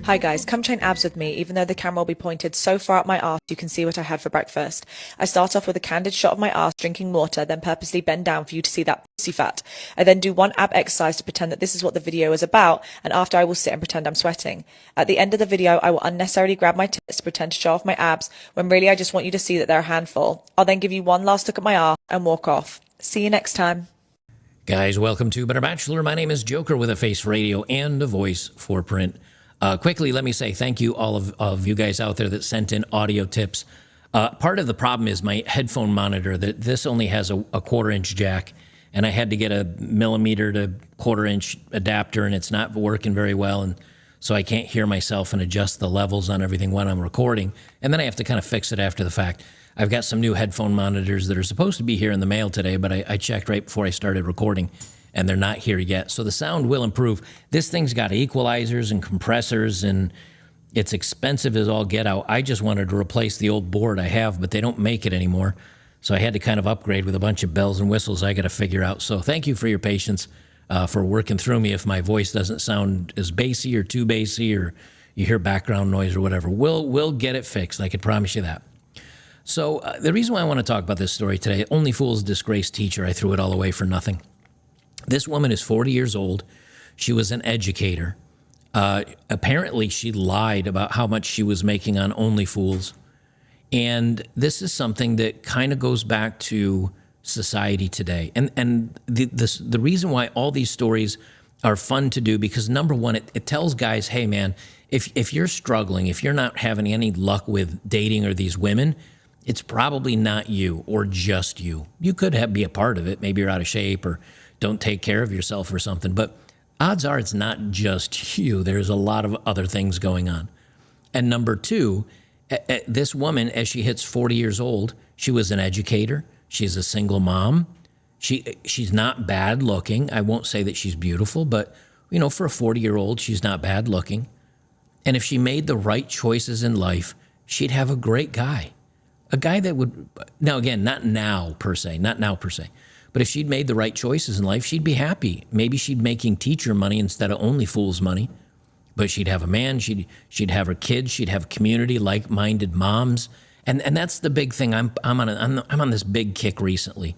Hi guys, come train abs with me, even though the camera will be pointed so far up my arse you can see what I had for breakfast. I start off with a candid shot of my arse drinking water, then purposely bend down for you to see that pussy fat. I then do one ab exercise to pretend that this is what the video is about, and after I will sit and pretend I'm sweating. At the end of the video, I will unnecessarily grab my tits to pretend to show off my abs, when really I just want you to see that they're a handful. I'll then give you one last look at my arse and walk off. See you next time. Guys, welcome to Better Bachelor. My name is Joker with a face for radio and a voice for print. Quickly, let me say thank you all of you guys out there that sent in audio tips. Part of the problem is my headphone monitor, that this only has a 1/4-inch jack, and I had to get a millimeter to 1/4-inch adapter, and it's not working very well, and so I can't hear myself and adjust the levels on everything when I'm recording, and then I have to kind of fix it after the fact. I've got some new headphone monitors that are supposed to be here in the mail today, but I checked right before I started recording, and they're not here yet. So the sound will improve. This thing's got equalizers and compressors, and it's expensive as all get out. I just wanted to replace the old board I have, but they don't make it anymore. So I had to kind of upgrade with a bunch of bells and whistles I got to figure out. So thank you for your patience, for working through me if my voice doesn't sound as bassy or too bassy, or you hear background noise or whatever. We'll get it fixed. I can promise you that. So the reason why I want to talk about this story today, LonelyFools disgraced teacher, I threw it all away for nothing. This woman is 40 years old. She was an educator. Apparently, she lied about how much she was making on LonelyFools. And this is something that kind of goes back to society today. And the reason why all these stories are fun to do, because number one, it tells guys, hey, man, if you're struggling, if you're not having any luck with dating or these women, it's probably not you or just you. You could be a part of it. Maybe you're out of shape or don't take care of yourself or something. But odds are it's not just you. There's a lot of other things going on. And number two, this woman, as she hits 40 years old, she was an educator. She's a single mom. She's not bad looking. I won't say that she's beautiful, but you know, for a 40-year-old, she's not bad looking. And if she made the right choices in life, she'd have a great guy. A guy that would, now again, not now per se, but if she'd made the right choices in life, she'd be happy. Maybe she'd be making teacher money instead of LonelyFools money, but she'd have a man, she'd have her kids, she'd have community, like-minded moms, and that's the big thing. I'm on this big kick recently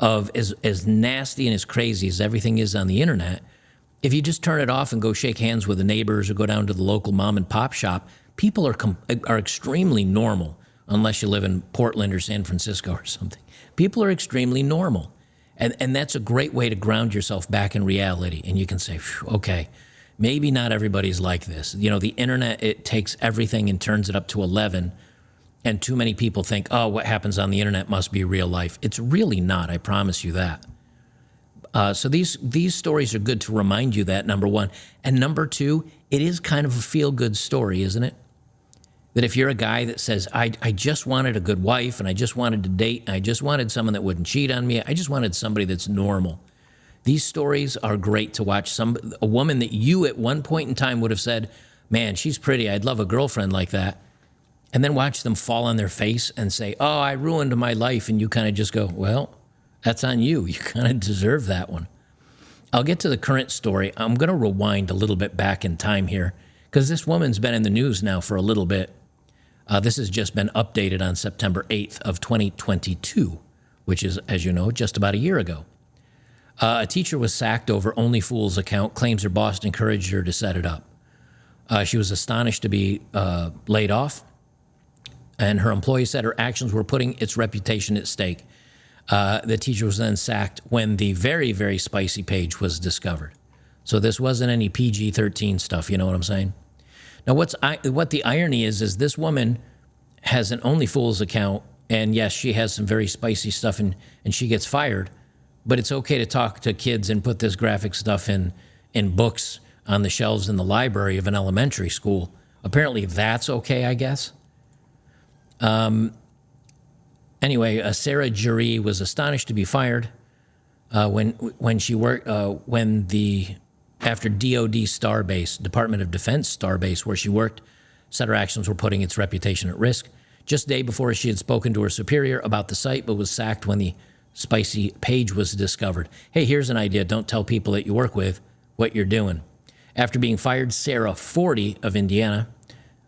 of as nasty and as crazy as everything is on the internet. If you just turn it off and go shake hands with the neighbors or go down to the local mom and pop shop, people are extremely normal. Unless you live in Portland or San Francisco or something. People are extremely normal. And that's a great way to ground yourself back in reality. And you can say, okay, maybe not everybody's like this. You know, the internet, it takes everything and turns it up to 11. And too many people think, oh, what happens on the internet must be real life. It's really not, I promise you that. So these stories are good to remind you that, number one. And number two, it is kind of a feel-good story, isn't it? That if you're a guy that says, I just wanted a good wife, and I just wanted to date, and I just wanted someone that wouldn't cheat on me, I just wanted somebody that's normal. These stories are great to watch. A woman that you at one point in time would have said, man, she's pretty, I'd love a girlfriend like that. And then watch them fall on their face and say, oh, I ruined my life. And you kind of just go, well, that's on you. You kind of deserve that one. I'll get to the current story. I'm going to rewind a little bit back in time here, because this woman's been in the news now for a little bit. This has just been updated on September 8th of 2022, which is, as you know, just about a year ago. A teacher was sacked over LonelyFools account, claims her boss encouraged her to set it up. She was astonished to be laid off, and her employee said her actions were putting its reputation at stake. The teacher was then sacked when the very, very spicy page was discovered. So this wasn't any PG-13 stuff, you know what I'm saying? Now, what the irony is this woman has an LonelyFools account, and yes, she has some very spicy stuff, and she gets fired, but it's okay to talk to kids and put this graphic stuff in books on the shelves in the library of an elementary school. Apparently, that's okay, I guess. Anyway, Sarah Jury was astonished to be fired when she worked after DOD Starbase, Department of Defense Starbase, where she worked, said her actions were putting its reputation at risk. Just a day before, she had spoken to her superior about the site, but was sacked when the spicy page was discovered. Hey, here's an idea. Don't tell people that you work with what you're doing. After being fired, Sarah, 40, of Indiana,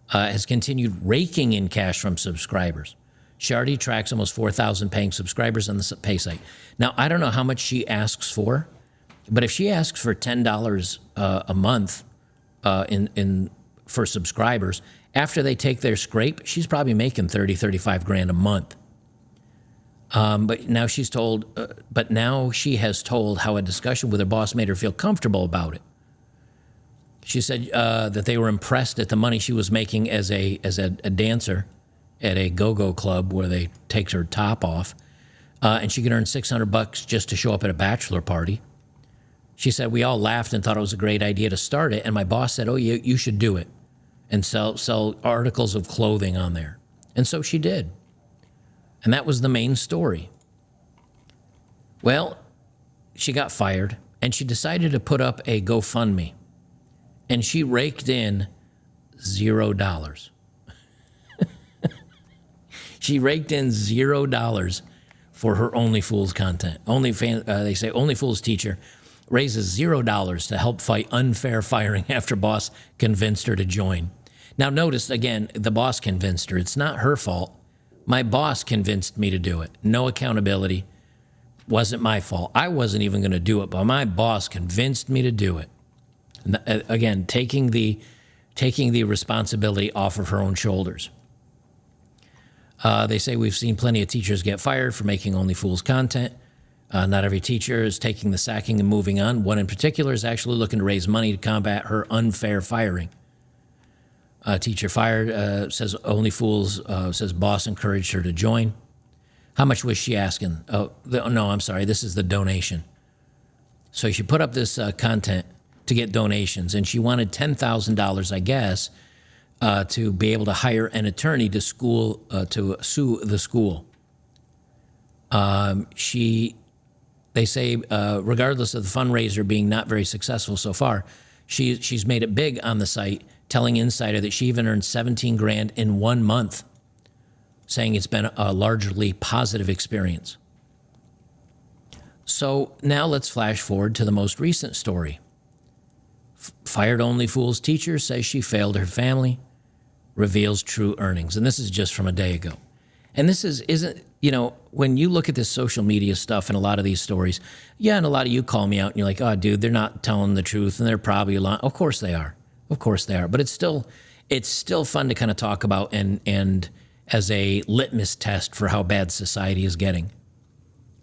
has continued raking in cash from subscribers. She already tracks almost 4,000 paying subscribers on the pay site. Now, I don't know how much she asks for, but if she asks for $10 a month for subscribers, after they take their scrape, she's probably making 30, 35 grand a month. But now she has told how a discussion with her boss made her feel comfortable about it. She said that they were impressed at the money she was making as a dancer at a go-go club where they take her top off, and she could earn $600 just to show up at a bachelor party. She said, we all laughed and thought it was a great idea to start it, and my boss said, oh, you should do it and sell articles of clothing on there. And so she did. And that was the main story. Well, she got fired, and she decided to put up a GoFundMe. And she raked in $0. She raked in $0 for her LonelyFools content. They say LonelyFools teacher raises $0 to help fight unfair firing after boss convinced her to join. Now notice, again, the boss convinced her. It's not her fault. My boss convinced me to do it. No accountability. Wasn't my fault. I wasn't even going to do it, but my boss convinced me to do it. Again, taking the responsibility off of her own shoulders. They say we've seen plenty of teachers get fired for making LonelyFools content. Not every teacher is taking the sacking and moving on. One in particular is actually looking to raise money to combat her unfair firing. A teacher fired, says LonelyFools, says boss encouraged her to join. How much was she asking? No, I'm sorry. This is the donation. So she put up this content to get donations, and she wanted $10,000, I guess, to be able to hire an attorney to sue the school. They say, regardless of the fundraiser being not very successful so far, she's made it big on the site, telling Insider that she even earned 17 grand in 1 month, saying it's been a largely positive experience. So now let's flash forward to the most recent story. Fired LonelyFools teacher says she failed her family, reveals true earnings. And this is just from a day ago. And this isn't, when you look at this social media stuff and a lot of these stories, and a lot of you call me out and you're like, oh, dude, they're not telling the truth and they're probably lying. Of course they are. Of course they are. But it's still fun to kind of talk about and as a litmus test for how bad society is getting.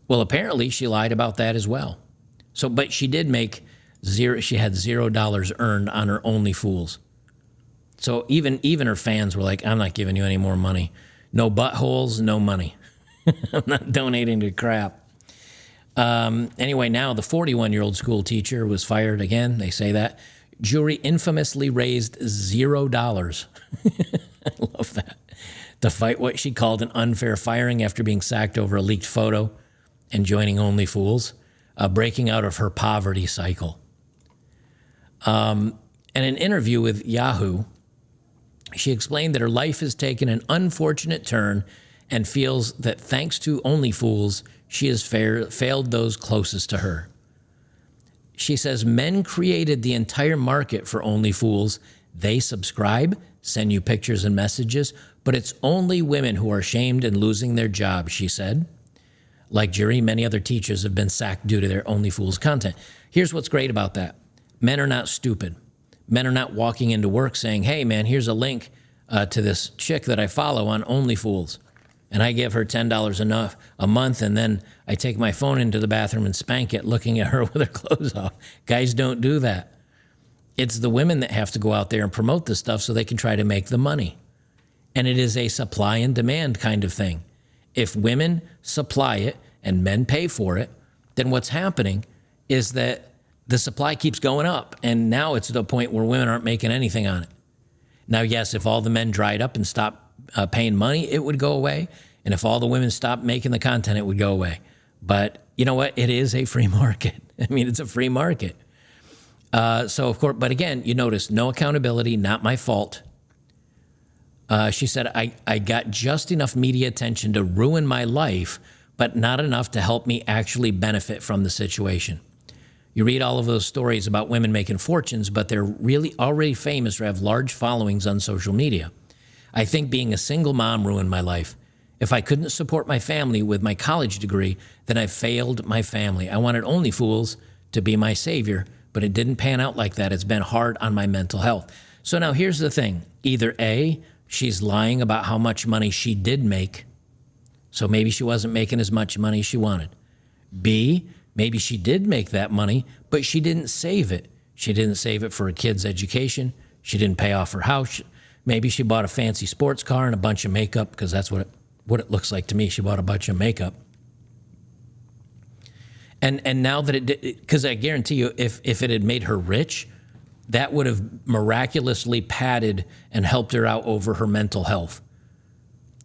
Well, apparently she lied about that as well. So, but she did make zero. She had $0 earned on her LonelyFools. So even her fans were like, I'm not giving you any more money. No buttholes, no money. I'm not donating to crap. Anyway, now the 41-year-old school teacher was fired again. They say that. Jury infamously raised $0. I love that. To fight what she called an unfair firing after being sacked over a leaked photo and joining LonelyFools, breaking out of her poverty cycle. In an interview with Yahoo, she explained that her life has taken an unfortunate turn and feels that thanks to LonelyFools, she has failed those closest to her. She says men created the entire market for LonelyFools. They subscribe, send you pictures and messages, but it's only women who are shamed and losing their jobs, she said. Like Jury, many other teachers have been sacked due to their LonelyFools content. Here's what's great about that. Men are not stupid. Men are not walking into work saying, hey, man, here's a link to this chick that I follow on LonelyFools. And I give her $10 a month, and then I take my phone into the bathroom and spank it looking at her with her clothes off. Guys don't do that. It's the women that have to go out there and promote this stuff so they can try to make the money. And it is a supply and demand kind of thing. If women supply it and men pay for it, then what's happening is that the supply keeps going up. And now it's to the point where women aren't making anything on it. Now, yes, if all the men dried up and stopped paying money, it would go away. And if all the women stopped making the content, it would go away. But you know what? It is a free market. I mean, it's a free market. So, of course, but again, you notice no accountability, not my fault. She said, I got just enough media attention to ruin my life, but not enough to help me actually benefit from the situation. You read all of those stories about women making fortunes, but they're really already famous or have large followings on social media. I think being a single mom ruined my life. If I couldn't support my family with my college degree, then I failed my family. I wanted LonelyFools to be my savior, but it didn't pan out like that. It's been hard on my mental health. So now here's the thing. Either A, she's lying about how much money she did make, so maybe she wasn't making as much money as she wanted. B, maybe she did make that money, but she didn't save it. She didn't save it for a kid's education. She didn't pay off her house. Maybe she bought a fancy sports car and a bunch of makeup, because that's what it looks like to me. She bought a bunch of makeup. And now that it did, because I guarantee you, if it had made her rich, that would have miraculously padded and helped her out over her mental health.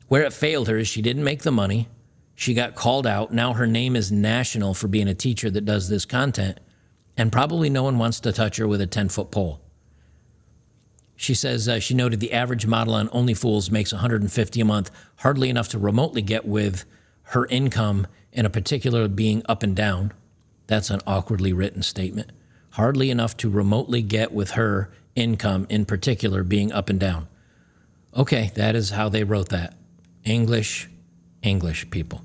Where it failed her is she didn't make the money. She got called out. Now her name is national for being a teacher that does this content, and probably no one wants to touch her with a 10-foot pole. She says she noted the average model on OnlyFools makes $150 a month, hardly enough to remotely get with her income in a particular being up and down. That's an awkwardly written statement. Hardly enough to remotely get with her income in particular being up and down. Okay, that is how they wrote that. English people.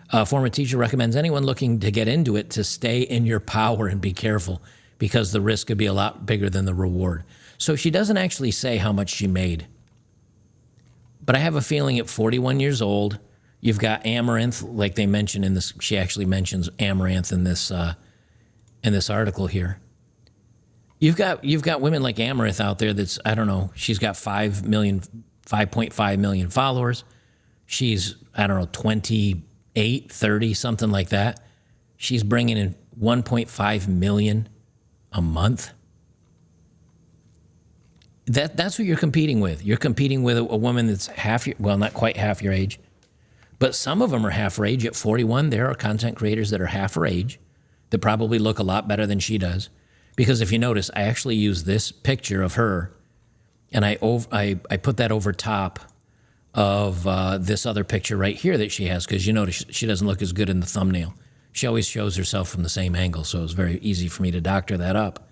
A former teacher recommends anyone looking to get into it to stay in your power and be careful, because the risk could be a lot bigger than the reward. So she doesn't actually say how much she made. But I have a feeling at 41 years old, you've got Amaranth, like they mention in this. She actually mentions Amaranth in this article here. You've got women like Amaranth out there that's, I don't know, she's got 5.5 million followers. She's, I don't know, 28, 30, something like that. She's bringing in 1.5 million a month. That's what you're competing with. You're competing with a woman that's not quite half your age, but some of them are half her age. At 41, there are content creators that are half her age that probably look a lot better than she does. Because if you notice, I actually use this picture of her, and I put that over top of this other picture right here that she has, because you notice she doesn't look as good in the thumbnail. She always shows herself from the same angle, so it was very easy for me to doctor that up.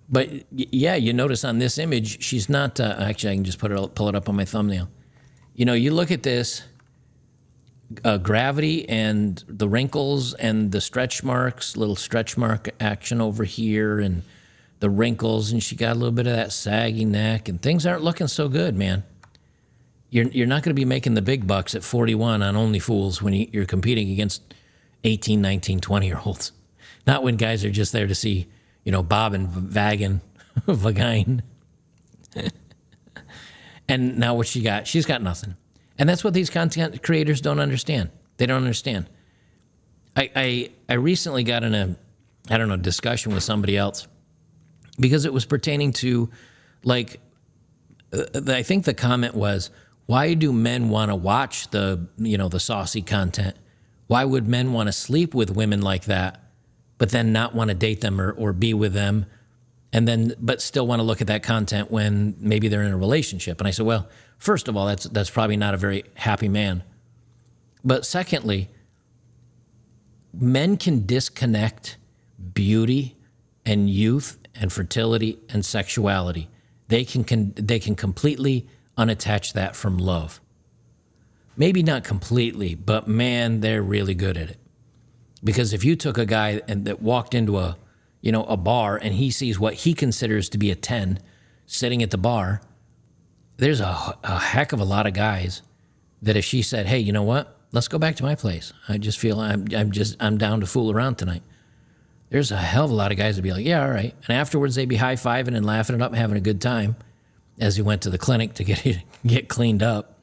But yeah, you notice on this image, she's not, actually I can just pull it up on my thumbnail. You know, you look at this, gravity and the wrinkles and the stretch marks, little stretch mark action over here, and the wrinkles, and she got a little bit of that saggy neck, and things aren't looking so good, man. You're not going to be making the big bucks at 41 on OnlyFools when you're competing against 18, 19, 20-year-olds. Not when guys are just there to see, bob and vagin, vagine. And now what she got? She's got nothing. And that's what these content creators don't understand. They don't understand. I recently got in a discussion with somebody else, because it was pertaining to, like, I think the comment was, why do men want to watch the saucy content? Why would men want to sleep with women like that, but then not want to date them or be with them, but still want to look at that content when maybe they're in a relationship? And I said, well, first of all, that's probably not a very happy man. But secondly, men can disconnect beauty and youth and fertility and sexuality. They can completely unattach that from love. Maybe not completely, but man, they're really good at it. Because if you took a guy that walked into a bar, and he sees what he considers to be a 10 sitting at the bar, there's a heck of a lot of guys that if she said, hey, you know what? Let's go back to my place. I just feel I'm down to fool around tonight. There's a hell of a lot of guys that be like, yeah, all right. And afterwards they'd be high-fiving and laughing it up and having a good time as he went to the clinic to get cleaned up.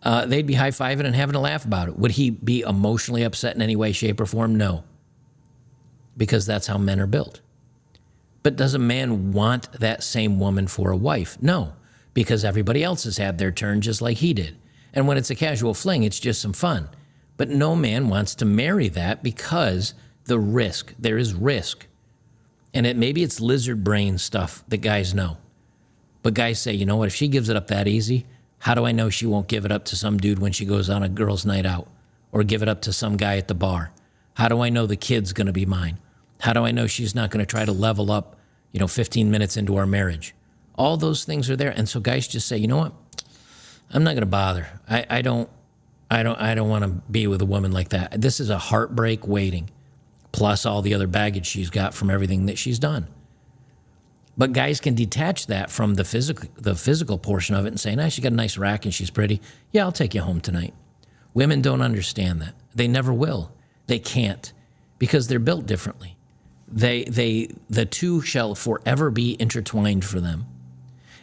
They'd be high-fiving and having a laugh about it. Would he be emotionally upset in any way, shape, or form? No. Because that's how men are built. But does a man want that same woman for a wife? No. Because everybody else has had their turn just like he did. And when it's a casual fling, it's just some fun. But no man wants to marry that because there is risk. And maybe it's lizard brain stuff that guys know. But guys say, you know what, if she gives it up that easy, how do I know she won't give it up to some dude when she goes on a girl's night out? Or give it up to some guy at the bar? How do I know the kid's going to be mine? How do I know she's not going to try to level up, 15 minutes into our marriage? All those things are there. And so guys just say, you know what? I'm not going to bother. I don't want to be with a woman like that. This is a heartbreak waiting, plus all the other baggage she's got from everything that she's done. But guys can detach that from the physical portion of it and say, nah, she got a nice rack and she's pretty. Yeah, I'll take you home tonight. Women don't understand that. They never will. They can't, because they're built differently. The two shall forever be intertwined for them.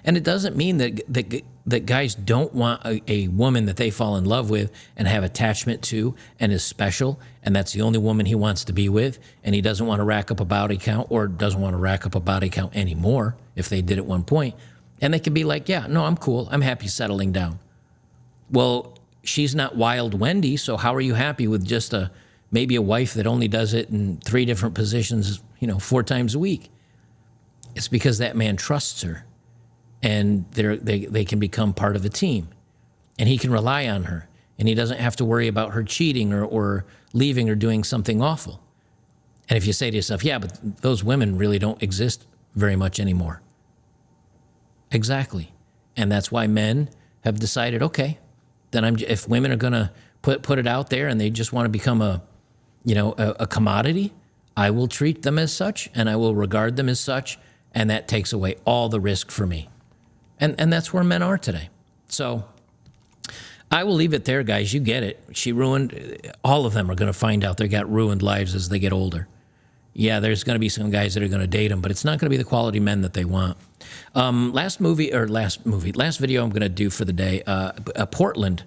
And it doesn't mean that guys don't want a woman that they fall in love with and have attachment to and is special, and that's the only woman he wants to be with, and he doesn't want to rack up a body count, or doesn't want to rack up a body count anymore if they did at one point. And they can be like, yeah, no, I'm cool. I'm happy settling down. Well, she's not Wild Wendy, so how are you happy with just maybe a wife that only does it in 3 different positions, 4 times a week? It's because that man trusts her. And they can become part of a team. And he can rely on her. And he doesn't have to worry about her cheating or leaving or doing something awful. And if you say to yourself, yeah, but those women really don't exist very much anymore. Exactly. And that's why men have decided, okay, then if women are going to put it out there and they just want to become a commodity, I will treat them as such and I will regard them as such. And that takes away all the risk for me. And that's where men are today. So I will leave it there, guys. You get it. She ruined, all of them are going to find out they got ruined lives as they get older. Yeah, there's going to be some guys that are going to date them, but it's not going to be the quality men that they want. Last video I'm going to do for the day, Portland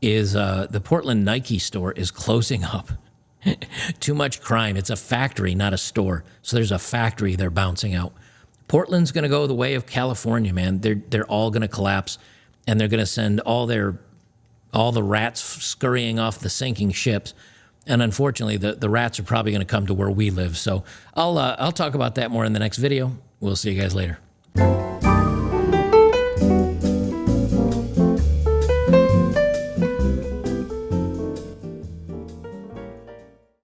is, the Portland Nike store is closing up. Too much crime. It's a factory, not a store. So there's a factory they're bouncing out. Portland's going to go the way of California, man. They're all going to collapse, and they're going to send all the rats scurrying off the sinking ships. And unfortunately, the rats are probably going to come to where we live. So I'll talk about that more in the next video. We'll see you guys later.